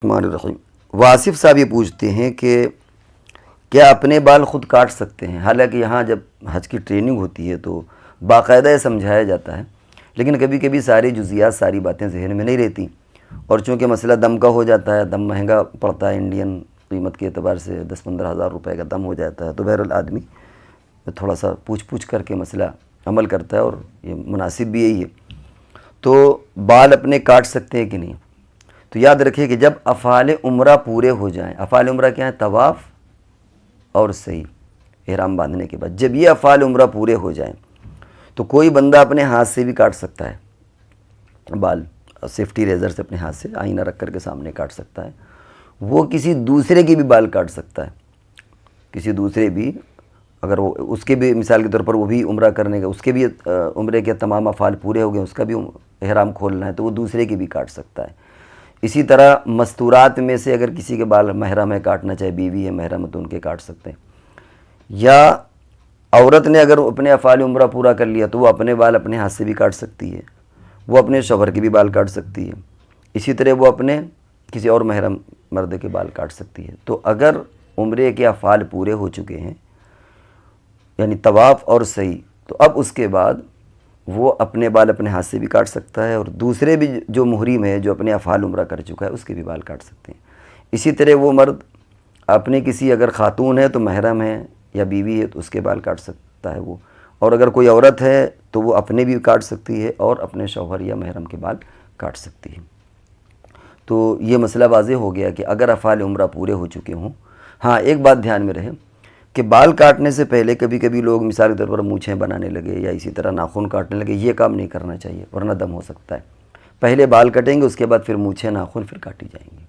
الرحمن الرحیم۔ واصف صاحب یہ پوچھتے ہیں کہ کیا اپنے بال خود کاٹ سکتے ہیں؟ حالانکہ یہاں جب حج کی ٹریننگ ہوتی ہے تو باقاعدہ یہ سمجھایا جاتا ہے، لیکن کبھی کبھی ساری جزیات ساری باتیں ذہن میں نہیں رہتی، اور چونکہ مسئلہ دم کا ہو جاتا ہے، دم مہنگا پڑتا ہے، انڈین قیمت کے اعتبار سے 10-15 ہزار روپے کا دم ہو جاتا ہے، تو بہرحال آدمی تھوڑا سا پوچھ کر کے مسئلہ عمل کرتا ہے، اور یہ مناسب بھی یہی ہے۔ تو بال اپنے کاٹ سکتے ہیں کہ نہیں؟ تو یاد رکھیں کہ جب افعال عمرہ پورے ہو جائیں، افعال عمرہ کیا ہیں؟ طواف اور سعی، احرام باندھنے کے بعد جب یہ افعال عمرہ پورے ہو جائیں تو کوئی بندہ اپنے ہاتھ سے بھی کاٹ سکتا ہے بال، سیفٹی ریزر سے اپنے ہاتھ سے آئینہ رکھ کر کے سامنے کاٹ سکتا ہے، وہ کسی دوسرے کے بھی بال کاٹ سکتا ہے، کسی دوسرے بھی، اگر وہ اس کے بھی مثال کے طور پر وہ بھی عمرہ کرنے کا، اس کے بھی عمرے کے تمام افعال پورے ہو گئے، اس کا بھی احرام کھولنا ہے تو وہ دوسرے کی بھی کاٹ سکتا ہے۔ اسی طرح مستورات میں سے اگر کسی کے بال محرم ہے کاٹنا، چاہے بیوی ہے محرم ہے تو ان کے کاٹ سکتے ہیں، یا عورت نے اگر اپنے افعال عمرہ پورا کر لیا تو وہ اپنے بال اپنے ہاتھ سے بھی کاٹ سکتی ہے، وہ اپنے شوہر کے بھی بال کاٹ سکتی ہے، اسی طرح وہ اپنے کسی اور محرم مرد کے بال کاٹ سکتی ہے۔ تو اگر عمرے کے افعال پورے ہو چکے ہیں، یعنی طواف اور سعی، تو اب اس کے بعد وہ اپنے بال اپنے ہاتھ سے بھی کاٹ سکتا ہے، اور دوسرے بھی جو محرم ہے جو اپنے افعال عمرہ کر چکا ہے اس کے بھی بال کاٹ سکتے ہیں۔ اسی طرح وہ مرد اپنے کسی اگر خاتون ہے تو محرم ہے یا بیوی ہے تو اس کے بال کاٹ سکتا ہے وہ، اور اگر کوئی عورت ہے تو وہ اپنے بھی کاٹ سکتی ہے اور اپنے شوہر یا محرم کے بال کاٹ سکتی ہے۔ تو یہ مسئلہ واضح ہو گیا کہ اگر افعال عمرہ پورے ہو چکے ہوں۔ ہاں ایک بات دھیان میں رہے کہ بال کاٹنے سے پہلے کبھی کبھی لوگ مثال کے طور پر مونچھیں بنانے لگے یا اسی طرح ناخن کاٹنے لگے، یہ کام نہیں کرنا چاہیے ورنہ دم ہو سکتا ہے۔ پہلے بال کٹیں گے، اس کے بعد پھر مونچھیں ناخن پھر کاٹی جائیں گی۔